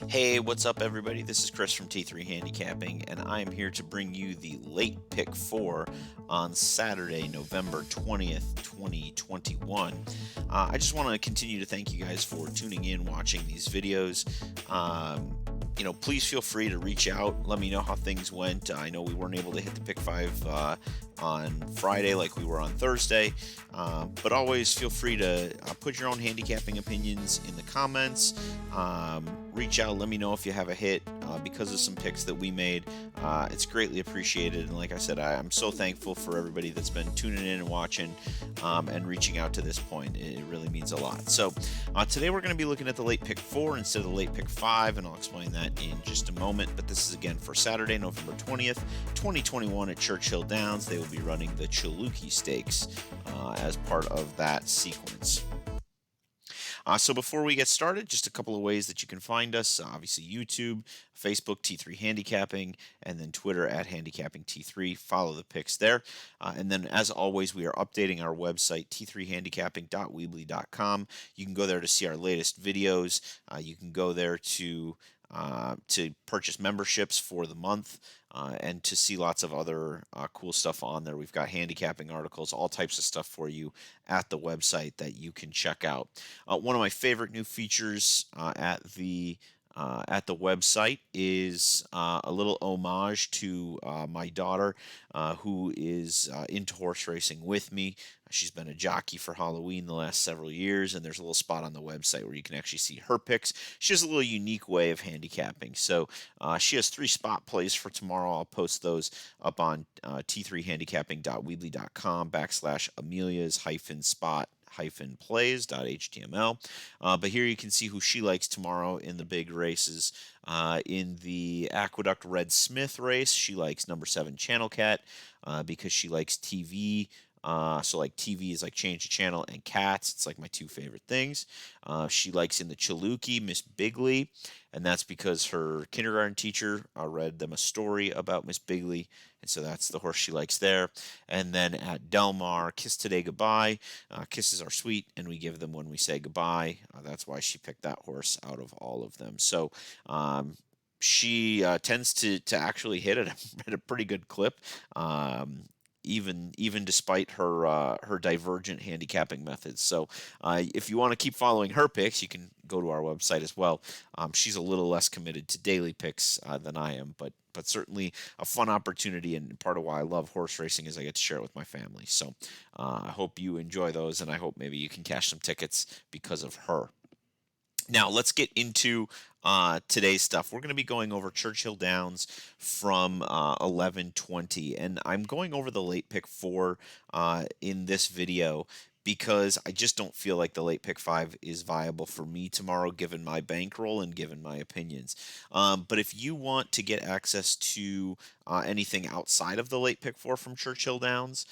Hey, what's up, everybody? This is Chris from T3 Handicapping, and I am here to bring you the late pick four on Saturday, November 20th, 2021. I just want to continue to thank you guys for tuning in, watching these videos. Please feel free to reach out. Let me know how things went. I know we weren't able to hit the pick five on Friday like we were on Thursday, but always feel free to put your own handicapping opinions in the comments. Reach out, let me know if you have a hit because of some picks that we made. It's greatly appreciated, and like I said, I'm so thankful for everybody that's been tuning in and watching and reaching out to this point. It really means a lot. So today we're going to be looking at the late pick four instead of the late pick five, and I'll explain that in just a moment. But this is again for Saturday, November 20th, 2021 at Churchill Downs. They will be running the Chaluki Stakes as part of that sequence. So before we get started, just a couple of ways that you can find us. Obviously, YouTube, Facebook, T3 Handicapping, and then Twitter at Handicapping T3. Follow the picks there. And then, as always, we are updating our website, t3handicapping.weebly.com. You can go there to see our latest videos. You can go there to purchase memberships for the month and to see lots of other cool stuff on there. We've got handicapping articles, all types of stuff for you at the website that you can check out. One of my favorite new features at the website is a little homage to my daughter, who is into horse racing with me. She's been a jockey for Halloween the last several years, and there's a little spot on the website where you can actually see her picks. She has a little unique way of handicapping. So she has 3 spot plays for tomorrow. I'll post those up on t3handicapping.weebly.com/Amelia's-spot plays.html. But here you can see who she likes tomorrow in the big races. In the Aqueduct Red Smith race, she likes number 7 Channel Cat because she likes TV. So like TV is like change the channel, and cats, it's like my 2 favorite things. She likes in the Chaluki Miss Bigley, and that's because her kindergarten teacher read them a story about Miss Bigley, and so that's the horse she likes there. And then at Del Mar, Kiss Today Goodbye. Kisses are sweet, and we give them when we say goodbye. That's why she picked that horse out of all of them. So she tends to actually hit it at a pretty good clip. Even despite her divergent handicapping methods. So if you want to keep following her picks, you can go to our website as well. She's a little less committed to daily picks than I am, but certainly a fun opportunity, and part of why I love horse racing is I get to share it with my family. So I hope you enjoy those, and I hope maybe you can cash some tickets because of her. Now let's get into today's stuff. We're going to be going over Churchill Downs from 11:20, and I'm going over the late pick four in this video because I just don't feel like the late pick five is viable for me tomorrow, given my bankroll and given my opinions. But if you want to get access to anything outside of the late pick four from Churchill Downs,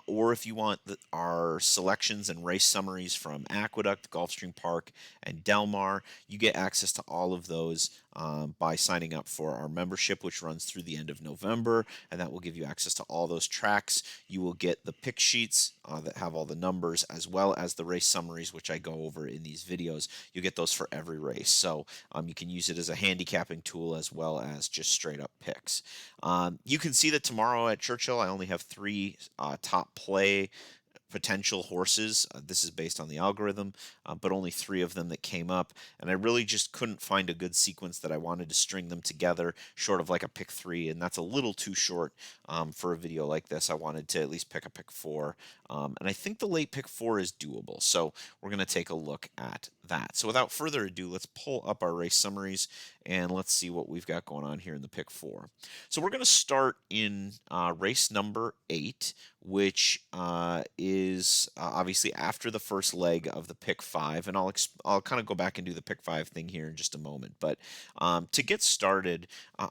or if you want our selections and race summaries from Aqueduct, Gulfstream Park, and Del Mar, you get access to all of those by signing up for our membership, which runs through the end of November, and that will give you access to all those tracks. You will get the pick sheets that have all the numbers, as well as the race summaries, which I go over in these videos. You get those for every race, so you can use it as a handicapping tool as well as just straight up picks. You can see that tomorrow at Churchill, I only have 3 top play potential horses. This is based on the algorithm, but only 3 of them that came up, and I really just couldn't find a good sequence that I wanted to string them together short of like a pick 3, and that's a little too short for a video like this. I wanted to at least pick a pick 4, and I think the late pick 4 is doable, so we're going to take a look at that. So without further ado, let's pull up our race summaries and let's see what we've got going on here in the pick 4. So we're going to start in race number 8, which is obviously after the first leg of the pick 5, and I'll kind of go back and do the pick 5 thing here in just a moment. But to get started,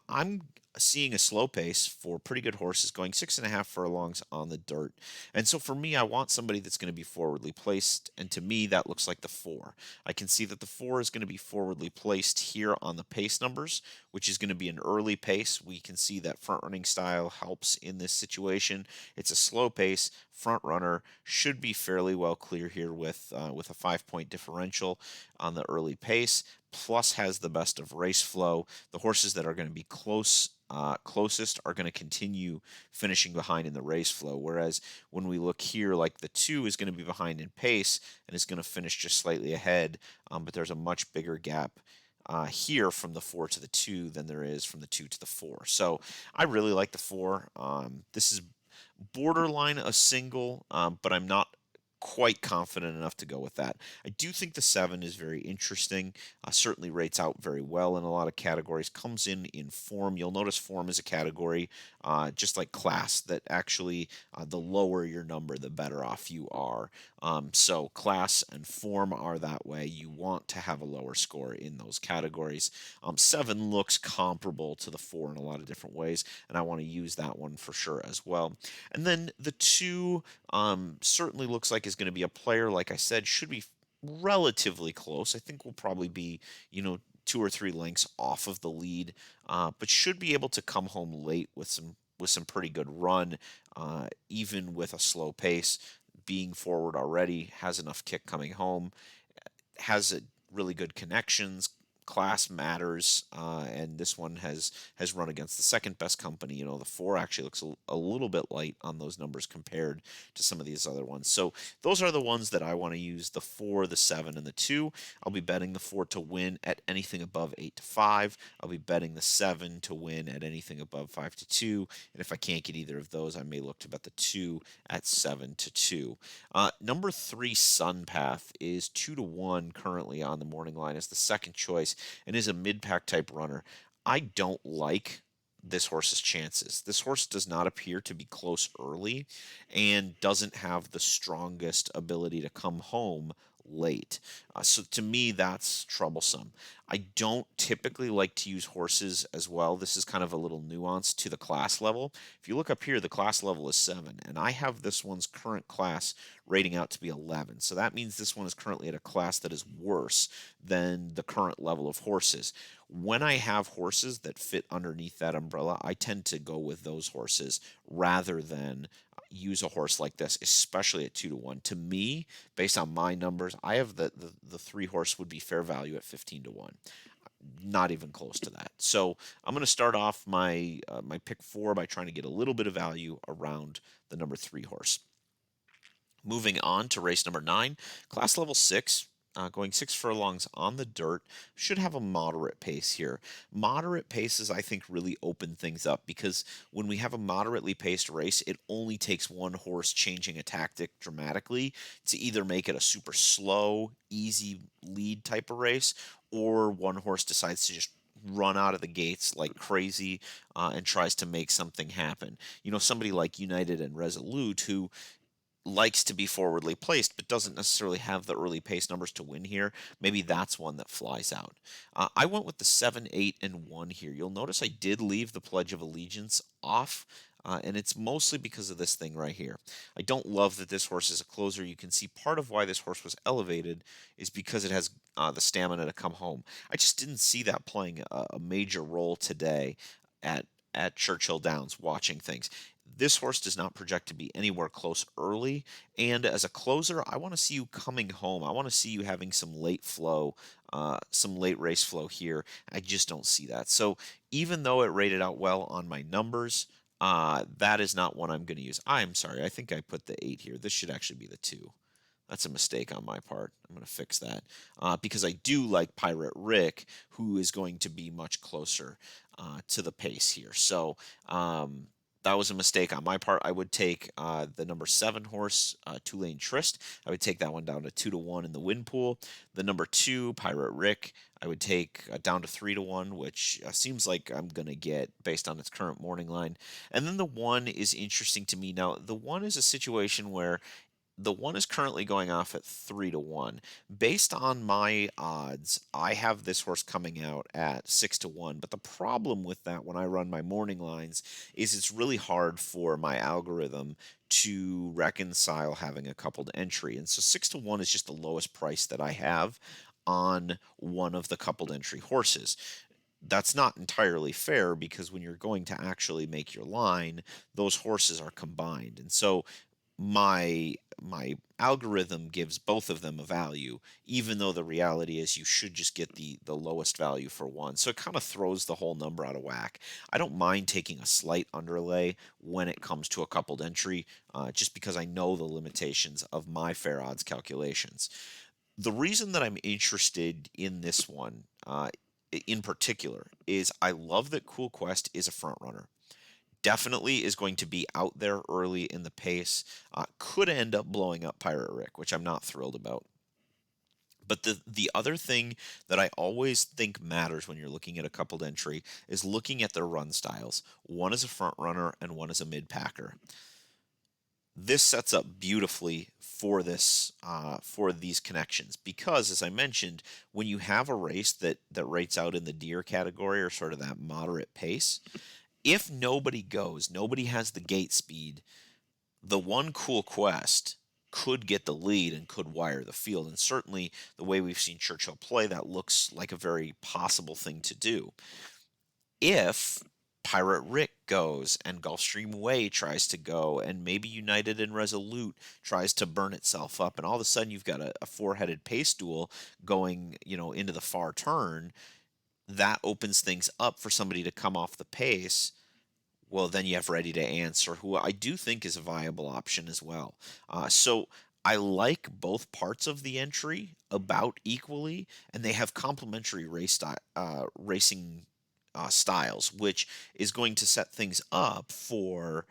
I'm seeing a slow pace for pretty good horses going 6.5 furlongs on the dirt. And so for me, I want somebody that's going to be forwardly placed. And to me, that looks like the 4. I can see that the 4 is going to be forwardly placed here on the pace numbers, which is going to be an early pace. We can see that front running style helps in this situation. It's a slow pace. Front runner should be fairly well clear here with a 5-point differential on the early pace. Plus has the best of race flow. The horses that are going to be closest are going to continue finishing behind in the race flow. Whereas when we look here, like the 2 is going to be behind in pace and is going to finish just slightly ahead, but there's a much bigger gap here from the 4 to the 2 than there is from the 2 to the 4. So I really like the 4. This is borderline a single, but I'm not quite confident enough to go with that. I do think the 7 is very interesting. Certainly rates out very well in a lot of categories. Comes in form. You'll notice form is a category, just like class, that actually the lower your number, the better off you are. So class and form are that way. You want to have a lower score in those categories. 7 looks comparable to the 4 in a lot of different ways, and I want to use that one for sure as well. And then the 2 certainly looks like is going to be a player, like I said, should be relatively close. I think we'll probably be, 2 or 3 lengths off of the lead, but should be able to come home late with some pretty good run, even with a slow pace. Being forward already, has enough kick coming home, has a really good connections. Class matters, and this one has run against the second best company. The 4 actually looks a little bit light on those numbers compared to some of these other ones. So those are the ones that I want to use: the 4, the 7, and the 2. I'll be betting the 4 to win at anything above 8-5. I'll be betting the 7 to win at anything above 5-2. And if I can't get either of those, I may look to bet the 2 at 7-2. Number 3, Sun Path, is 2-1 currently on the morning line as the second choice and is a mid-pack type runner. I don't like this horse's chances. This horse does not appear to be close early and doesn't have the strongest ability to come home late. So to me, that's troublesome. I don't typically like to use horses as well. This is kind of a little nuance to the class level. If you look up here, the class level is 7, and I have this one's current class rating out to be 11. So that means this one is currently at a class that is worse than the current level of horses. When I have horses that fit underneath that umbrella, I tend to go with those horses rather than use a horse like this, especially at 2-1. To me, based on my numbers, I have the 3 horse would be fair value at 15-1. Not even close to that. So I'm going to start off my pick 4 by trying to get a little bit of value around the number 3 horse. Moving on to race number 9, class level 6. Going 6 furlongs on the dirt, should have a moderate pace here. Moderate paces, I think, really open things up, because when we have a moderately paced race, it only takes one horse changing a tactic dramatically to either make it a super slow, easy lead type of race, or one horse decides to just run out of the gates like crazy and tries to make something happen. Somebody like United and Resolute, who likes to be forwardly placed but doesn't necessarily have the early pace numbers to win here, maybe that's one that flies out. I went with the 7, 8, and 1 here. You'll notice I did leave the Pledge of Allegiance off, and it's mostly because of this thing right here. I don't love that this horse is a closer. You can see part of why this horse was elevated is because it has the stamina to come home. I just didn't see that playing a major role today at Churchill Downs watching things. This horse does not project to be anywhere close early, and as a closer, I want to see you coming home. I want to see you having some late flow, some late race flow here. I just don't see that. So even though it rated out well on my numbers, that is not one I'm going to use. I'm sorry, I think I put the 8 here. This should actually be the 2. That's a mistake on my part. I'm going to fix that because I do like Pirate Rick, who is going to be much closer to the pace here. So that was a mistake on my part. I would take the number 7 horse, Tulane Trist. I would take that one down to 2-1 in the win pool. The number 2, Pirate Rick, I would take down to 3-1, which seems like I'm going to get based on its current morning line. And then the 1 is interesting to me. Now, the 1 is a situation where the 1 is currently going off at 3-1. Based on my odds, I have this horse coming out at 6-1. But the problem with that when I run my morning lines is it's really hard for my algorithm to reconcile having a coupled entry. And so 6-1 is just the lowest price that I have on one of the coupled entry horses. That's not entirely fair, because when you're going to actually make your line, those horses are combined. And so my algorithm gives both of them a value, even though the reality is you should just get the lowest value for one. So it kind of throws the whole number out of whack. I don't mind taking a slight underlay when it comes to a coupled entry, just because I know the limitations of my fair odds calculations. The reason that I'm interested in this one, in particular, is I love that Cool Quest is a front runner. Definitely is going to be out there early in the pace. Could end up blowing up Pirate Rick, which I'm not thrilled about. But the other thing that I always think matters when you're looking at a coupled entry is looking at their run styles. One is a front runner and one is a mid packer. This sets up beautifully for this for these connections because, as I mentioned, when you have a race that rates out in the deer category or sort of that moderate pace, if nobody goes, nobody has the gate speed, the one Cool Quest could get the lead and could wire the field. And certainly the way we've seen Churchill play, that looks like a very possible thing to do. If Pirate Rick goes and Gulfstream Way tries to go and maybe United and Resolute tries to burn itself up and all of a sudden you've got a four-headed pace duel going, into the far turn, that opens things up for somebody to come off the pace. Well, then you have Ready to Answer, who I do think is a viable option as well. So I like both parts of the entry about equally, and they have complementary racing styles, which is going to set things up for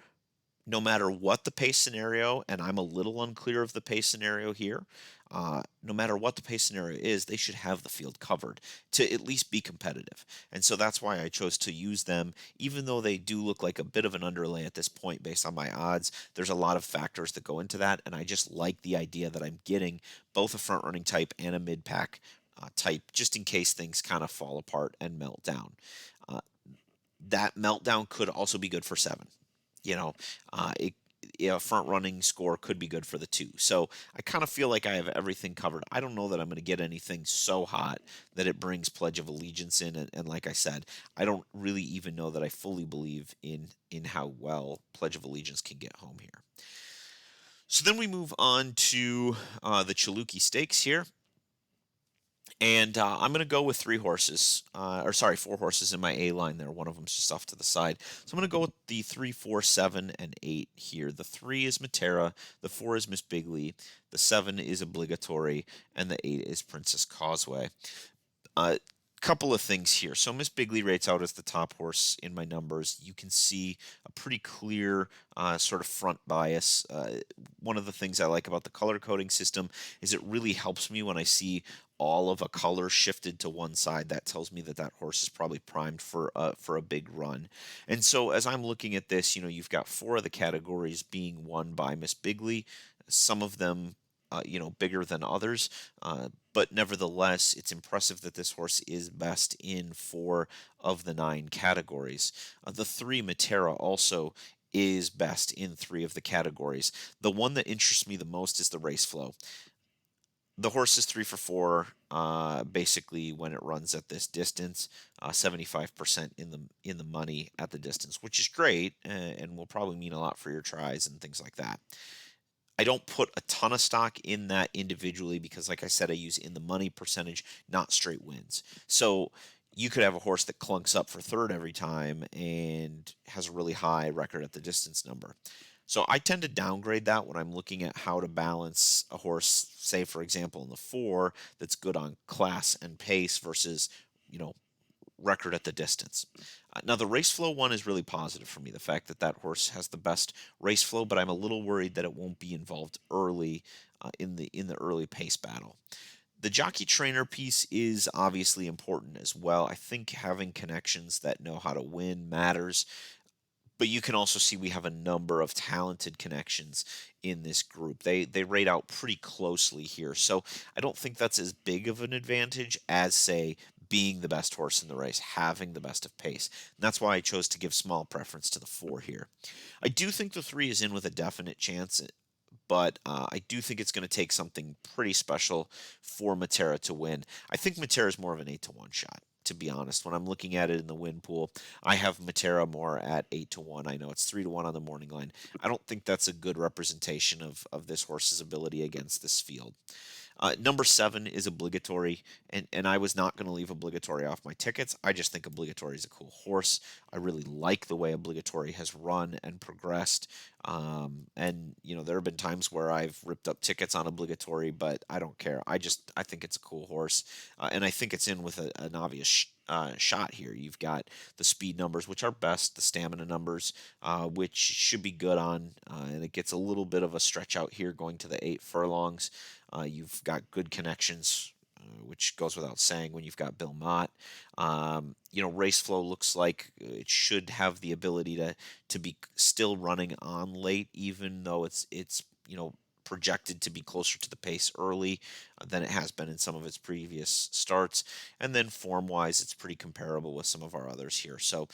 no matter what the pace scenario, and I'm a little unclear of the pace scenario here, no matter what the pace scenario is, they should have the field covered to at least be competitive. And so that's why I chose to use them, even though they do look like a bit of an underlay at this point based on my odds. There's a lot of factors that go into that, and I just like the idea that I'm getting both a front running type and a mid pack type, just in case things kind of fall apart and melt down. Uh, that meltdown could also be good for 7. You know, it a front running score could be good for the 2. So I kind of feel like I have everything covered. I don't know that I'm going to get anything so hot that it brings Pledge of Allegiance in. And like I said, I don't really even know that I fully believe in how well Pledge of Allegiance can get home here. So then we move on to the Chaluki Stakes here. And I'm going to go with 4 horses in my A line there. One of them's just off to the side. So I'm going to go with the 3, 4, 7, and 8 here. The 3 is Matera, the 4 is Miss Bigley, the 7 is Obligatory, and the 8 is Princess Causeway. Couple of things here. So Miss Bigley rates out as the top horse in my numbers. You can see a pretty clear sort of front bias. One of the things I like about the color coding system is it really helps me when I see all of a color shifted to one side. That tells me that that horse is probably primed for a big run. And so as I'm looking at this, you've got 4 of the categories being won by Miss Bigley. Some of them bigger than others. But nevertheless, it's impressive that this horse is best in 4 of the 9 categories. The 3 Matera also is best in 3 of the categories. The one that interests me the most is the race flow. The horse is 3 for 4, basically when it runs at this distance, 75% in the money at the distance, which is great and will probably mean a lot for your tries and things like that. I don't put a ton of stock in that individually because, like I said, I use in the money percentage, not straight wins. So you could have a horse that clunks up for third every time and has a really high record at the distance number. So I tend to downgrade that when I'm looking at how to balance a horse, say, for example, in the 4 that's good on class and pace versus, record at the distance. Now, the race flow one is really positive for me, the fact that that horse has the best race flow, but I'm a little worried that it won't be involved early in the early pace battle. The jockey trainer piece is obviously important as well. I think having connections that know how to win matters, but you can also see we have a number of talented connections in this group. They rate out pretty closely here, so I don't think that's as big of an advantage as, say, being the best horse in the race, having the best of pace. And that's why I chose to give small preference to the 4 here. I do think the 3 is in with a definite chance, but I do think it's going to take something pretty special for Matera to win. I think Matera is more of an 8-1 shot. to be honest. When I'm looking at it in the win pool, I have Matera more at 8-1. I know it's 3-1 on the morning line. I don't think that's a good representation of this horse's ability against this field. Number 7 is obligatory, and I was not going to leave obligatory off my tickets. I just think obligatory is a cool horse. I really like the way obligatory has run and progressed. And there have been times where I've ripped up tickets on obligatory, but I don't care. I think it's a cool horse, and I think it's in with an obvious shot here. You've got the speed numbers, which are best, the stamina numbers, which should be good on, and it gets a little bit of a stretch out here going to the 8 furlongs. You've got good connections, which goes without saying when you've got Bill Mott. Race flow looks like it should have the ability to be still running on late, even though it's projected to be closer to the pace early than it has been in some of its previous starts. And then form wise, it's pretty comparable with some of our others here. So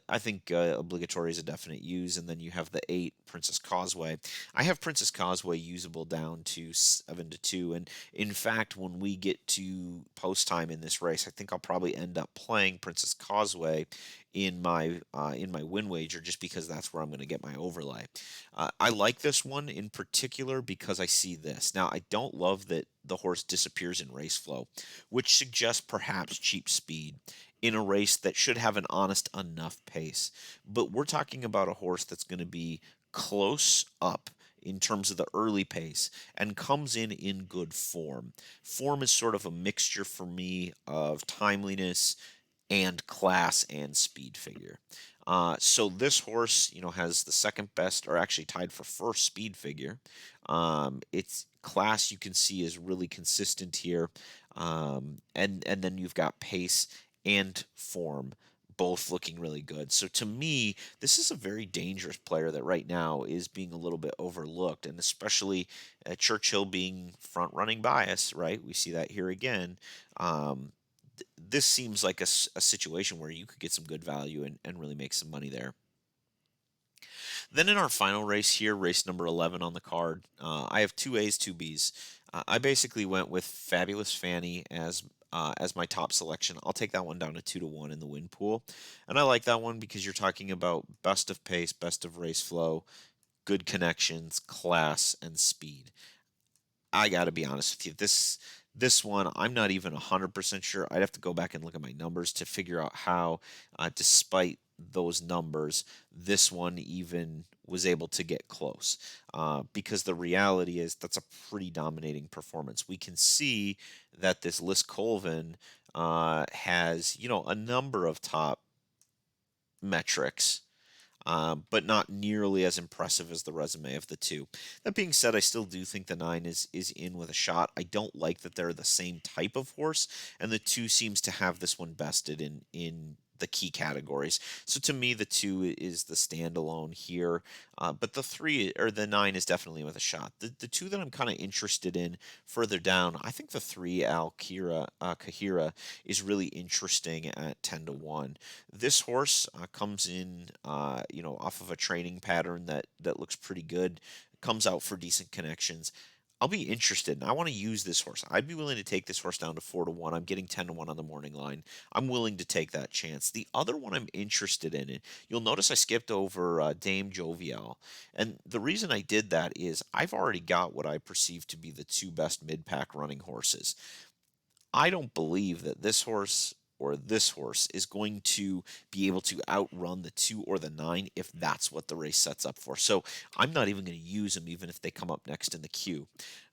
I think obligatory is a definite use. And then you have the 8 Princess Causeway. I have Princess Causeway usable down to 7-2. And in fact, when we get to post time in this race, I think I'll probably end up playing Princess Causeway in my win wager, just because that's where I'm going to get my overlay. I like this one in particular because I see this. Now, I don't love that the horse disappears in race flow, which suggests perhaps cheap speed in a race that should have an honest enough pace. But we're talking about a horse that's going to be close up in terms of the early pace and comes in good form. Form is sort of a mixture for me of timeliness and class and speed figure. So this horse, has the second best, or actually tied for first speed figure. Its class, you can see, is really consistent here, and then you've got pace and form both looking really good. So to me, this is a very dangerous player that right now is being a little bit overlooked, and especially Churchill being front running bias, right? We see that here again. This seems like a situation where you could get some good value and really make some money there. Then in our final race here, race number 11 on the card, I have two A's, two B's. I basically went with Fabulous Fanny as my top selection. I'll take that one down to 2-1 in the win pool, and I like that one because you're talking about best of pace, best of race flow, good connections, class, and speed. I got to be honest with you. This one, I'm not even 100% sure. I'd have to go back and look at my numbers to figure out how, despite those numbers, this one even was able to get close. Because the reality is that's a pretty dominating performance. We can see that this Liz Colvin has, a number of top metrics, but not nearly as impressive as the resume of the two. That being said, I still do think the 9 is in with a shot. I don't like that they're the same type of horse, and the 2 seems to have this one bested in the key categories. So to me, the 2 is the standalone here, but the 3 or the 9 is definitely with a shot. The 2 that I'm kind of interested in further down, I think the 3 Kahira is really interesting at 10-1. This horse comes in, off of a training pattern that looks pretty good. Comes out for decent connections. I'll be interested, and I want to use this horse. I'd be willing to take this horse down to 4-1. I'm getting 10-1 on the morning line. I'm willing to take that chance. The other one I'm interested in, and you'll notice I skipped over Dame Jovial, and the reason I did that is I've already got what I perceive to be the 2 best mid-pack running horses. I don't believe that this horse or this horse is going to be able to outrun the 2 or the 9 if that's what the race sets up for. So I'm not even going to use them even if they come up next in the queue.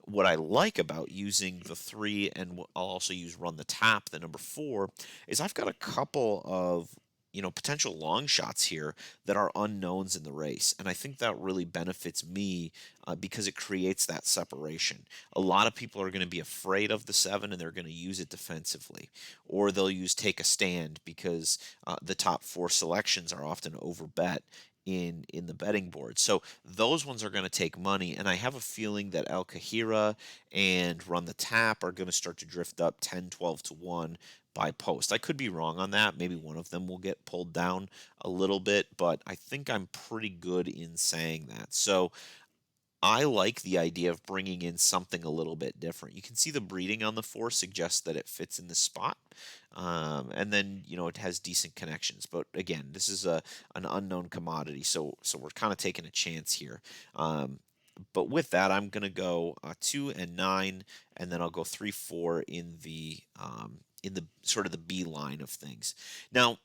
What I like about using the 3, and I'll also use Run the Tap, the number 4, is I've got a couple of potential long shots here that are unknowns in the race. And I think that really benefits me because it creates that separation. A lot of people are going to be afraid of the 7 and they're going to use it defensively. Or they'll use Take a Stand because the top 4 selections are often overbet in the betting board. So those ones are going to take money, and I have a feeling that Al Kahira and Run the Tap are going to start to drift up 10-12-1 by post. I could be wrong on that. Maybe one of them will get pulled down a little bit, but I think I'm pretty good in saying that. So I like the idea of bringing in something a little bit different. You can see the breeding on the 4 suggests that it fits in the spot. And then, it has decent connections. But again, this is an unknown commodity, so we're kind of taking a chance here. But with that, I'm going to go 2 and 9, and then I'll go 3, 4 in the sort of the B line of things. Now,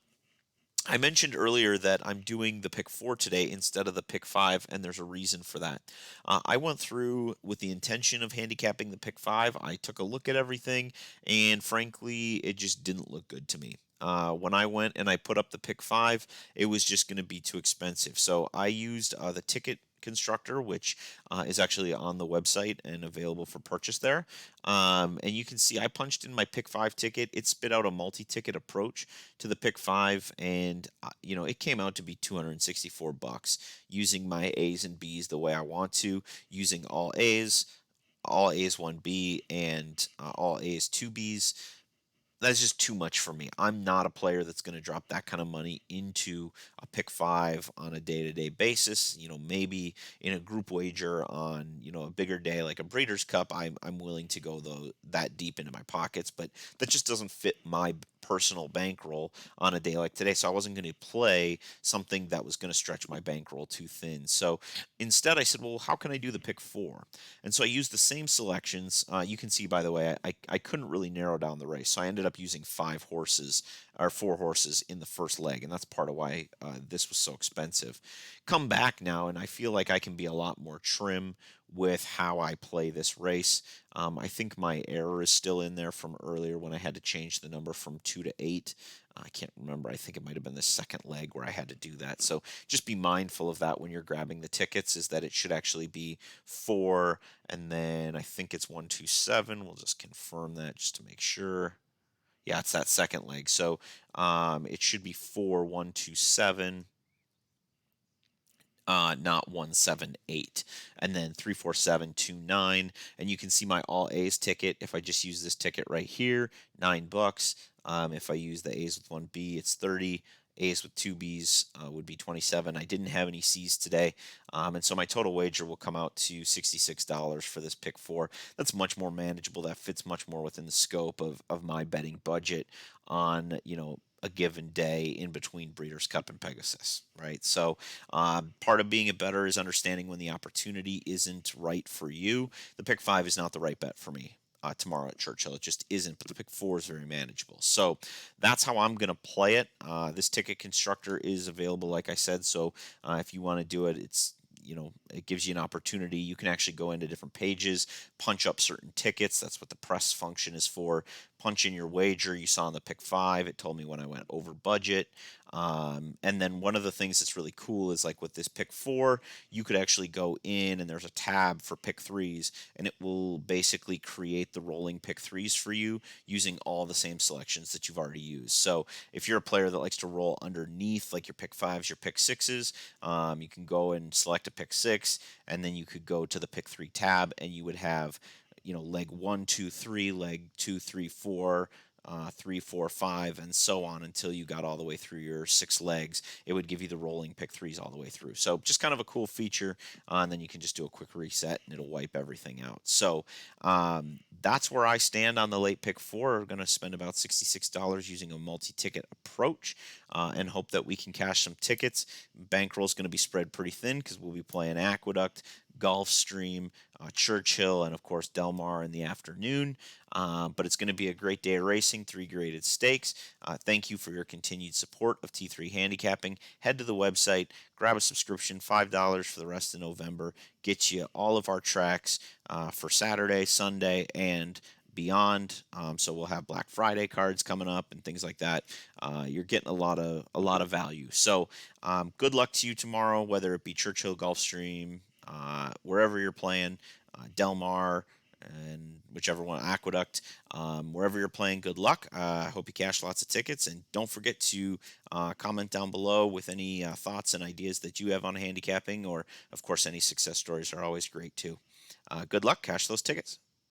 I mentioned earlier that I'm doing the pick 4 today instead of the pick 5, and there's a reason for that. I went through with the intention of handicapping the pick 5. I took a look at everything, and frankly, it just didn't look good to me. When I went and I put up the pick 5, it was just going to be too expensive. So I used the ticket constructor, which is actually on the website and available for purchase there. And you can see I punched in my pick 5 ticket. It spit out a multi-ticket approach to the pick 5, and it came out to be 264 bucks using my A's and B's the way I want to, using all A's 1B, and all A's 2B's. That's just too much for me. I'm not a player that's going to drop that kind of money into a pick 5 on a day-to-day basis. Maybe in a group wager on, a bigger day like a Breeders' Cup, I'm willing to go that deep into my pockets, but that just doesn't fit my personal bankroll on a day like today. So I wasn't going to play something that was going to stretch my bankroll too thin. So instead, I said, well, how can I do the pick 4? And so I used the same selections. You can see, by the way, I couldn't really narrow down the race. So I ended up using 4 horses in the first leg. And that's part of why this was so expensive. Come back now, and I feel like I can be a lot more trim with how I play this race. I think my error is still in there from earlier when I had to change the number from 2 to 8. I can't remember. I think it might have been the second leg where I had to do that. So just be mindful of that when you're grabbing the tickets, is that it should actually be 4, and then I think it's 127. We'll just confirm that just to make sure. Yeah, it's that second leg. So it should be 4127, not 178, and then 34729. And you can see my all A's ticket. If I just use this ticket right here, $9. If I use the A's with 1B, it's 30. A's with 2B's would be 27. I didn't have any C's today, and so my total wager will come out to $66 for this pick 4. That's much more manageable. That fits much more within the scope of my betting budget on a given day in between Breeders' Cup and Pegasus, right? So part of being a bettor is understanding when the opportunity isn't right for you. The pick 5 is not the right bet for me. Tomorrow at Churchill. It just isn't, but the pick 4 is very manageable. So that's how I'm going to play it. This ticket constructor is available, like I said. So if you want to do it, it gives you an opportunity. You can actually go into different pages, punch up certain tickets. That's what the press function is for. Punch in your wager. You saw in the pick 5, it told me when I went over budget. And then one of the things that's really cool is, like with this pick 4, you could actually go in and there's a tab for pick 3s, and it will basically create the rolling pick 3s for you using all the same selections that you've already used. So if you're a player that likes to roll underneath, like your pick 5s, your pick 6s, you can go and select a pick 6, and then you could go to the pick 3 tab, and you would have leg 1, 2, 3, leg 2, 3, 4, 3, 4, 5, and so on until you got all the way through your 6 legs. It would give you the rolling pick 3s all the way through. So just kind of a cool feature, and then you can just do a quick reset and it'll wipe everything out. So that's where I stand on the late pick 4. We're going to spend about $66 using a multi-ticket approach and hope that we can cash some tickets. Bankroll is going to be spread pretty thin because we'll be playing Aqueduct, Gulfstream, Churchill, and of course Del Mar in the afternoon. But it's going to be a great day of racing, 3 graded stakes. Thank you for your continued support of T3 Handicapping. Head to the website, grab a subscription, $5 for the rest of November. Get you all of our tracks for Saturday, Sunday, and beyond. So we'll have Black Friday cards coming up and things like that. You're getting a lot of value. So good luck to you tomorrow, whether it be Churchill, Gulfstream, wherever you're playing, Del Mar, and whichever one, Aqueduct, wherever you're playing, good luck. I hope you cash lots of tickets, and don't forget to comment down below with any thoughts and ideas that you have on handicapping, or of course any success stories are always great too. Good luck, cash those tickets.